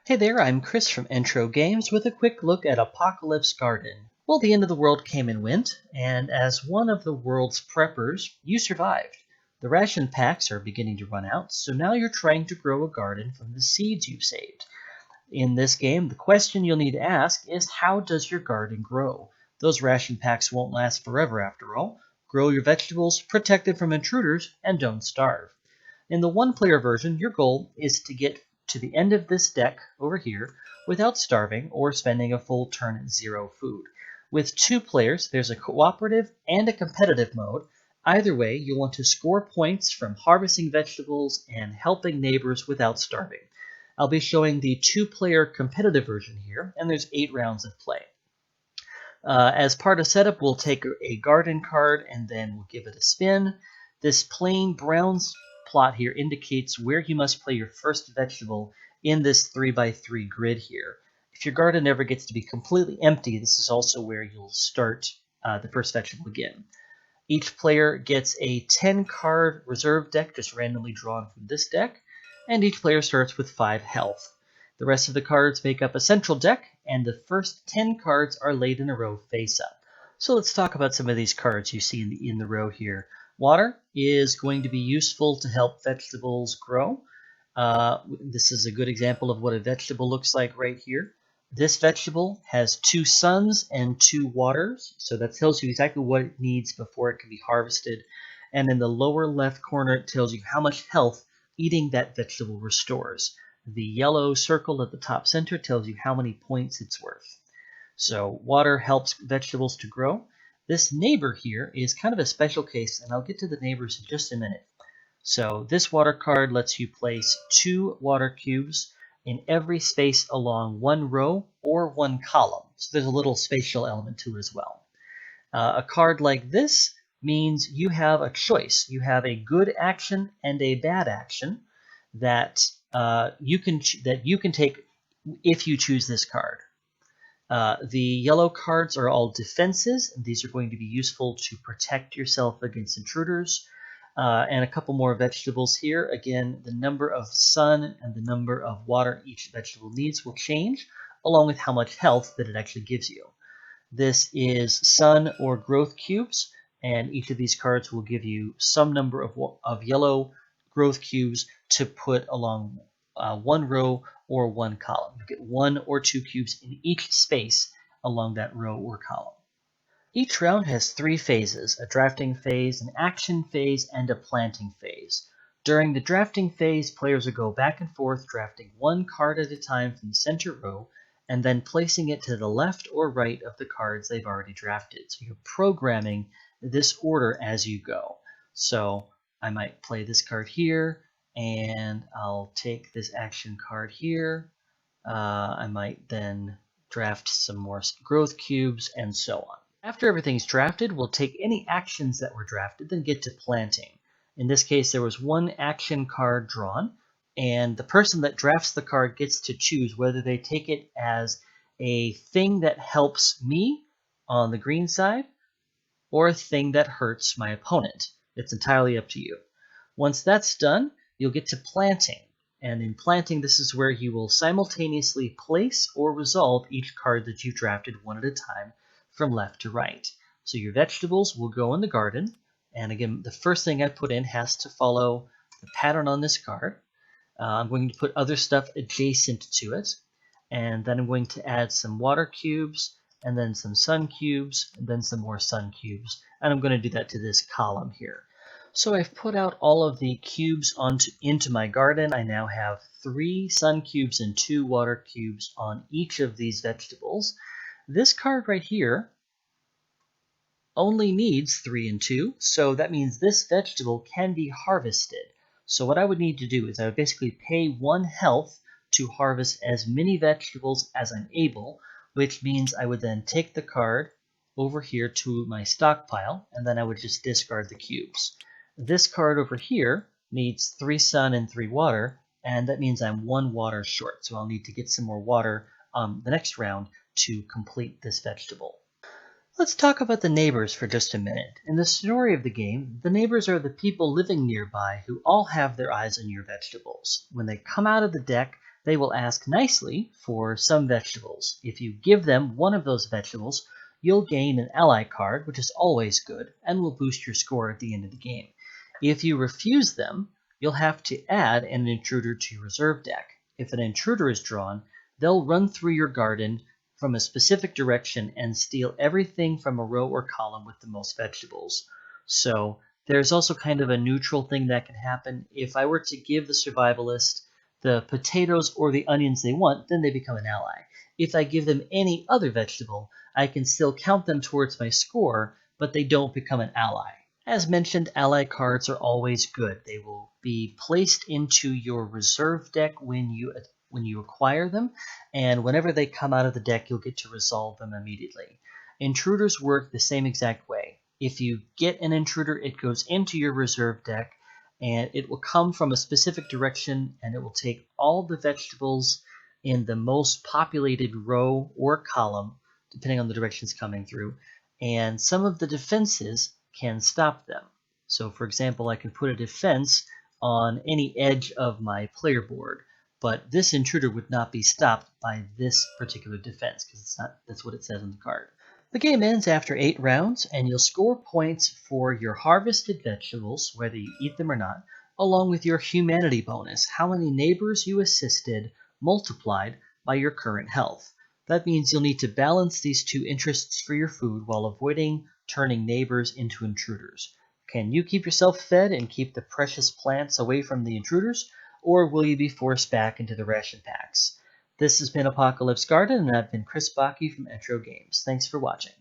Hey there, I'm Chris from Intro Games with a quick look at Apocalypse Garden. Well, the end of the world came and went, and as one of the world's preppers, you survived. The ration packs are beginning to run out, so now you're trying to grow a garden from the seeds you've saved. In this game, the question you'll need to ask is how does your garden grow? Those ration packs won't last forever after all. Grow your vegetables, protected from intruders, and don't starve. In the one-player version, your goal is to get to the end of this deck over here without starving or spending a full turn at zero food. With two players, there's a cooperative and a competitive mode. Either way, you'll want to score points from harvesting vegetables and helping neighbors without starving. I'll be showing the two-player competitive version here, and there's 8 rounds of play. As part of setup, we'll take a garden card and then we'll give it a spin. This plain brown plot here indicates where you must play your first vegetable in this 3x3 grid here. If your garden ever gets to be completely empty, this is also where you'll start the first vegetable again. Each player gets a 10-card reserve deck just randomly drawn from this deck, and each player starts with 5 health. The rest of the cards make up a central deck, and the first 10 cards are laid in a row face up. So let's talk about some of these cards you see in the row here. Water is going to be useful to help vegetables grow. This is a good example of what a vegetable looks like right here. This vegetable has 2 suns and 2 waters, so that tells you exactly what it needs before it can be harvested. And in the lower left corner, it tells you how much health eating that vegetable restores. The yellow circle at the top center tells you how many points it's worth. So water helps vegetables to grow. This neighbor here is kind of a special case, and I'll get to the neighbors in just a minute. So this water card lets you place 2 water cubes in every space along one row or one column. So there's a little spatial element to it as well. A card like this means you have a choice. You have a good action and a bad action that you can take if you choose this card. The yellow cards are all defenses, and these are going to be useful to protect yourself against intruders. And a couple more vegetables here. Again, the number of sun and the number of water each vegetable needs will change, along with how much health that it actually gives you. This is sun or growth cubes, and each of these cards will give you some number of yellow growth cubes to put along one row or one column. You get 1 or 2 cubes in each space along that row or column. Each round has 3 phases, a drafting phase, an action phase, and a planting phase. During the drafting phase, players will go back and forth drafting 1 card at a time from the center row, and then placing it to the left or right of the cards they've already drafted. So you're programming this order as you go. So I might play this card here, and I'll take this action card here. I might then draft some more growth cubes, and so on. After everything's drafted, we'll take any actions that were drafted, then get to planting. In this case, there was 1 action card drawn, and the person that drafts the card gets to choose whether they take it as a thing that helps me on the green side or a thing that hurts my opponent. It's entirely up to you. Once that's done, you'll get to planting. And in planting, this is where you will simultaneously place or resolve each card that you drafted one at a time from left to right. So your vegetables will go in the garden. And again, the first thing I put in has to follow the pattern on this card. I'm going to put other stuff adjacent to it. And then I'm going to add some water cubes, and then some sun cubes, and then some more sun cubes. And I'm going to do that to this column here. So I've put out all of the cubes into my garden. I now have 3 sun cubes and 2 water cubes on each of these vegetables. This card right here only needs 3 and 2, so that means this vegetable can be harvested. So what I would need to do is I would basically pay 1 health to harvest as many vegetables as I'm able, which means I would then take the card over here to my stockpile, and then I would just discard the cubes. This card over here needs 3 sun and 3 water, and that means I'm 1 water short, so I'll need to get some more water the next round to complete this vegetable. Let's talk about the neighbors for just a minute. In the story of the game, the neighbors are the people living nearby who all have their eyes on your vegetables. When they come out of the deck, They will ask nicely for some vegetables. If you give them one of those vegetables, you'll gain an ally card, which is always good, and will boost your score at the end of the game. If you refuse them, you'll have to add an intruder to your reserve deck. If an intruder is drawn, they'll run through your garden from a specific direction and steal everything from a row or column with the most vegetables. So there's also kind of a neutral thing that can happen. If I were to give the survivalist the potatoes or the onions they want, then they become an ally. If I give them any other vegetable, I can still count them towards my score, but they don't become an ally. As mentioned, ally cards are always good. They will be placed into your reserve deck when you acquire them, and whenever they come out of the deck, you'll get to resolve them immediately. Intruders work the same exact way. If you get an intruder, it goes into your reserve deck, and it will come from a specific direction, and it will take all the vegetables in the most populated row or column, depending on the direction it's coming through, and some of the defenses can stop them. So for example, I can put a defense on any edge of my player board, but this intruder would not be stopped by this particular defense because that's what it says on the card. The game ends after 8 rounds, and you'll score points for your harvested vegetables, whether you eat them or not, along with your humanity bonus, how many neighbors you assisted multiplied by your current health. That means you'll need to balance these two interests for your food while avoiding turning neighbors into intruders. Can you keep yourself fed and keep the precious plants away from the intruders, or will you be forced back into the ration packs? This has been Apocalypse Garden, and I've been Chris Bakke from Intro Games. Thanks for watching.